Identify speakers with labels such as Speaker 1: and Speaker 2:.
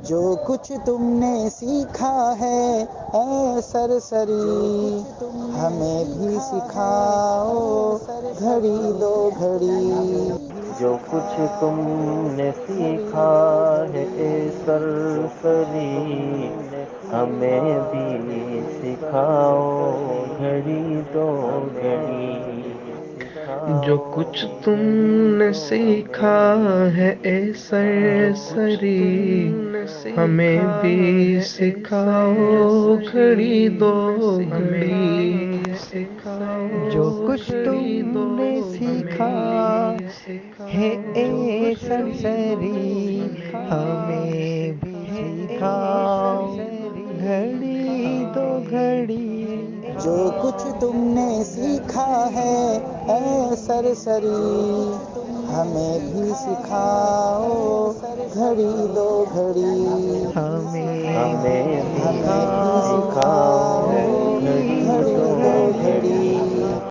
Speaker 1: جو کچھ تم نے سیکھا ہے اے سرسری، ہمیں بھی سکھاؤ گھڑی دو گھڑی۔
Speaker 2: جو کچھ تم نے سیکھا ہے اے سرسری، ہمیں بھی سکھاؤ گھڑی دو گھڑی۔
Speaker 3: جو کچھ تم نے سیکھا ہے اے سرسری، ہمیں بھی سکھاؤ گھڑی دو گھڑی۔
Speaker 1: جو کچھ تم نے سیکھا ہے اے سرسری، ہمیں بھی سکھاؤ گھڑی دو گھڑی۔ جو کچھ تم نے سیکھا ہے اے سرسری، ہمیں بھی سکھاؤ گھڑی دو گھڑی۔